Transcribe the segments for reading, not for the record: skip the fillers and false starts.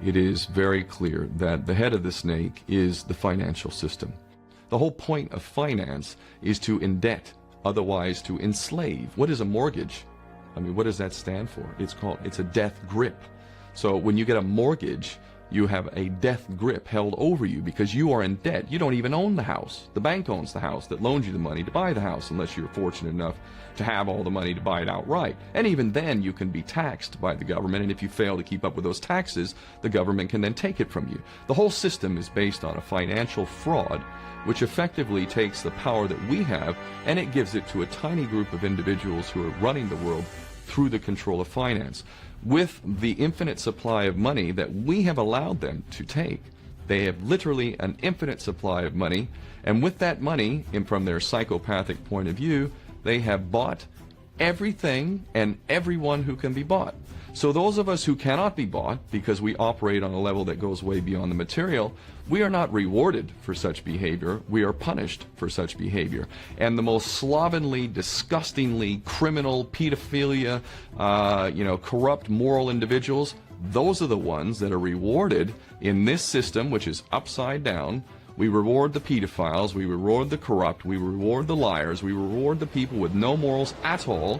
it is very clear that the head of the snake is the financial system. The whole point of finance is to indebt, otherwise to enslave. What is a mortgage? I mean, what does that stand for? It's a death grip. So when you get a mortgage, you have a death grip held over you because you are in debt. You don't even own the house. The bank owns the house that loans you the money to buy the house, unless you're fortunate enough to have all the money to buy it outright. And even then, you can be taxed by the government, and if you fail to keep up with those taxes, the government can then take it from you. The whole system is based on a financial fraud, which effectively takes the power that we have and it gives it to a tiny group of individuals who are running the world through the control of finance. With the infinite supply of money that we have allowed them to take, they have literally an infinite supply of money, and with that money, and from their psychopathic point of view, they have bought everything and everyone who can be bought. So those of us who cannot be bought, because we operate on a level that goes way beyond the material, we are not rewarded for such behavior, we are punished for such behavior. And the most slovenly, disgustingly criminal, pedophilia, corrupt moral individuals, those are the ones that are rewarded in this system, which is upside down. We reward the pedophiles, we reward the corrupt, we reward the liars, we reward the people with no morals at all.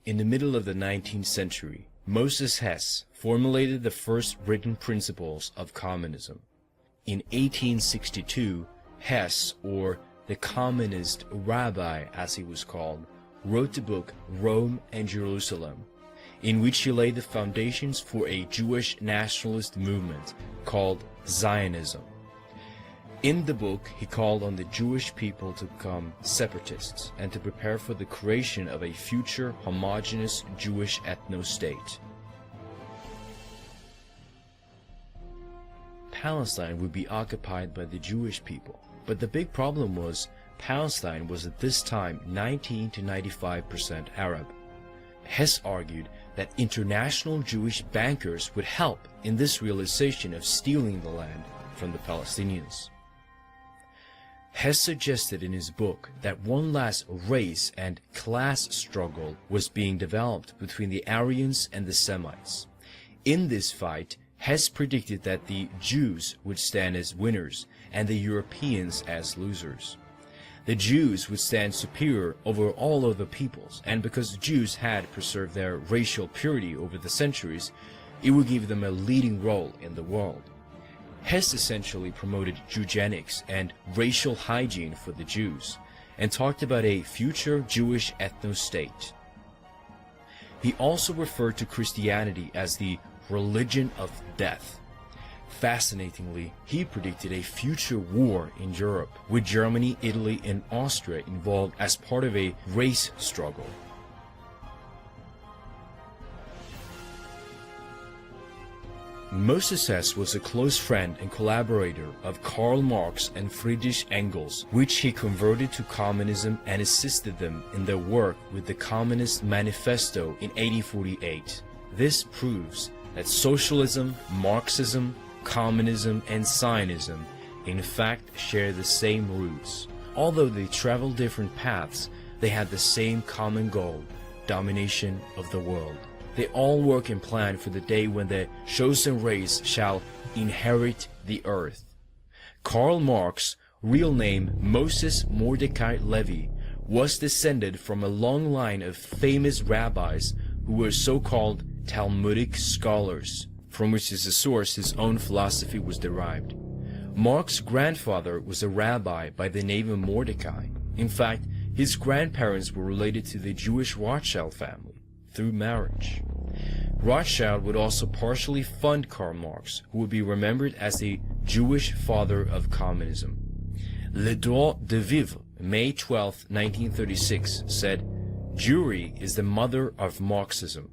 In the middle of the 19th century, Moses Hess formulated the first written principles of communism. In 1862, Hess, or the communist rabbi as he was called, wrote the book Rome and Jerusalem, in which he laid the foundations for a Jewish nationalist movement called Zionism. In the book, he called on the Jewish people to become separatists and to prepare for the creation of a future homogeneous Jewish ethno-state. Palestine would be occupied by the Jewish people, but the big problem was Palestine was at this time 19 to 95% Arab. Hess argued that international Jewish bankers would help in this realization of stealing the land from the Palestinians. Hess suggested in his book that one last race and class struggle was being developed between the Aryans and the Semites. In this fight, Hess predicted that the Jews would stand as winners and the Europeans as losers. The Jews would stand superior over all other peoples, and because Jews had preserved their racial purity over the centuries, it would give them a leading role in the world. Hess essentially promoted eugenics and racial hygiene for the Jews, and talked about a future Jewish ethno-state. He also referred to Christianity as the religion of death. Fascinatingly, he predicted a future war in Europe, with Germany, Italy, and Austria involved as part of a race struggle. Moses Hess was a close friend and collaborator of Karl Marx and Friedrich Engels, which he converted to communism and assisted them in their work with the Communist Manifesto in 1848. This proves that socialism, Marxism, communism, and Zionism in fact share the same roots. Although they traveled different paths, they had the same common goal: domination of the world. They all work and plan for the day when the chosen race shall inherit the earth. Karl Marx, real name Moses Mordecai Levy, was descended from a long line of famous rabbis who were so-called Talmudic scholars, from which is the source his own philosophy was derived. Marx's grandfather was a rabbi by the name of Mordecai. In fact, his grandparents were related to the Jewish Rothschild family through marriage. Rothschild would also partially fund Karl Marx, who would be remembered as the Jewish father of communism. Le Droit de Vivre, May 12, 1936, said, "Jewry is the mother of Marxism."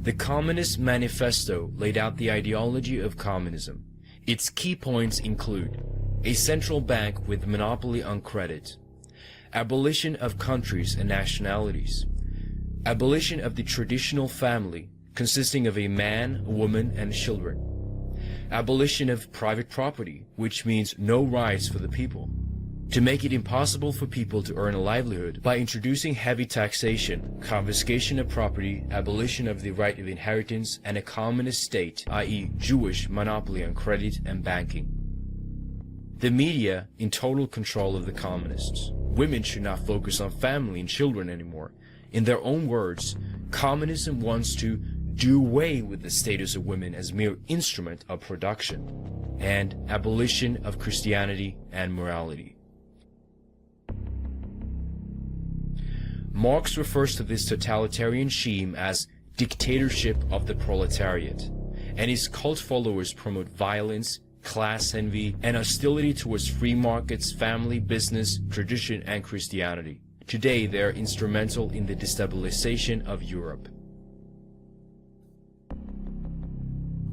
The Communist Manifesto laid out the ideology of communism. Its key points include a central bank with monopoly on credit, abolition of countries and nationalities, abolition of the traditional family consisting of a man, a woman, and children, abolition of private property, which means no rights for the people, to make it impossible for people to earn a livelihood by introducing heavy taxation, confiscation of property, abolition of the right of inheritance, and a communist state, i.e. Jewish monopoly on credit and banking. The media in total control of the communists. Women should not focus on family and children anymore. In their own words, communism wants to do away with the status of women as mere instrument of production, and abolition of Christianity and morality. Marx refers to this totalitarian scheme as dictatorship of the proletariat, and his cult followers promote violence, class envy, and hostility towards free markets, family, business, tradition, and Christianity. Today, they are instrumental in the destabilization of Europe.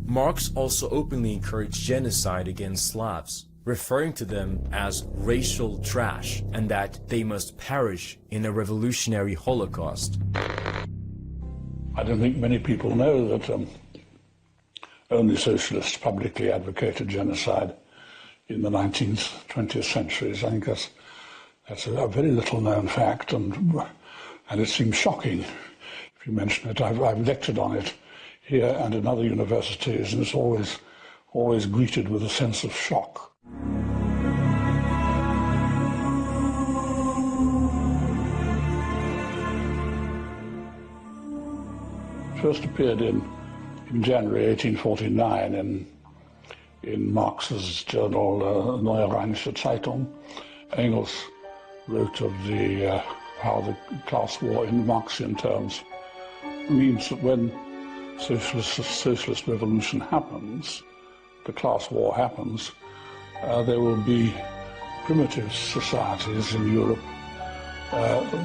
Marx also openly encouraged genocide against Slavs, referring to them as racial trash, and that they must perish in a revolutionary Holocaust. I don't think many people know that only socialists publicly advocated genocide in the 19th, 20th centuries. I think that's a very little known fact, and it seems shocking if you mention it. I've lectured on it here and in other universities, and it's always greeted with a sense of shock. First appeared in January 1849 in Marx's journal Neue Rheinische Zeitung. Engels wrote of how the class war in Marxian terms means that when socialist revolution happens, the class war happens, there will be primitive societies in Europe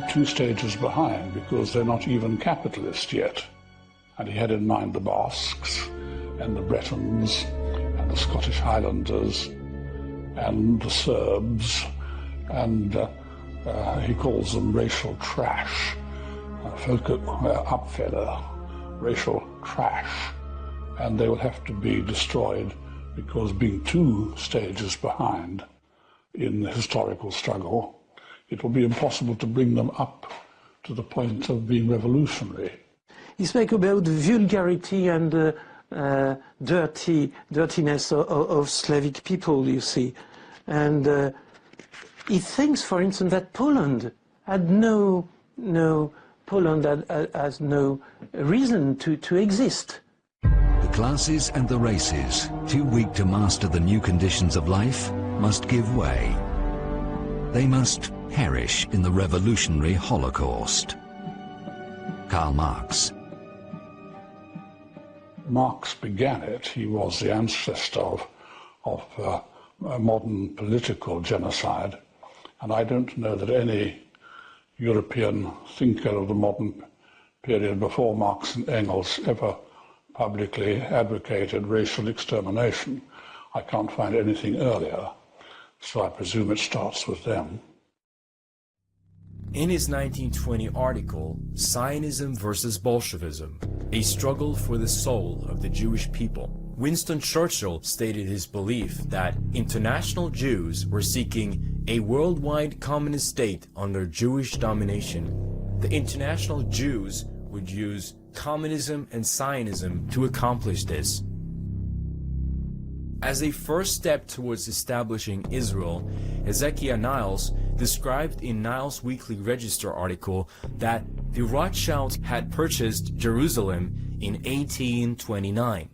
2 stages behind, because they're not even capitalist yet. And he had in mind the Basques and the Bretons and the Scottish Highlanders and the Serbs, and he calls them racial trash, Völkerabfälle, racial trash, and they will have to be destroyed, because being 2 stages behind in the historical struggle, it will be impossible to bring them up to the point of being revolutionary. He spoke about the vulgarity and dirtiness of Slavic people, you see. And he thinks, for instance, that Poland had Poland has no reason to exist. The classes and the races, too weak to master the new conditions of life, must give way. They must perish in the revolutionary Holocaust. Karl Marx. Marx began it. He was the ancestor of modern political genocide, and I don't know that any European thinker of the modern period before Marx and Engels ever publicly advocated racial extermination. I can't find anything earlier, so I presume it starts with them. In his 1920 article, Zionism versus Bolshevism, a struggle for the soul of the Jewish people, Winston Churchill stated his belief that international Jews were seeking a worldwide communist state under Jewish domination. The international Jews would use communism and Zionism to accomplish this. As a first step towards establishing Israel, Hezekiah Niles described in Niles' Weekly Register article that the Rothschilds had purchased Jerusalem in 1829.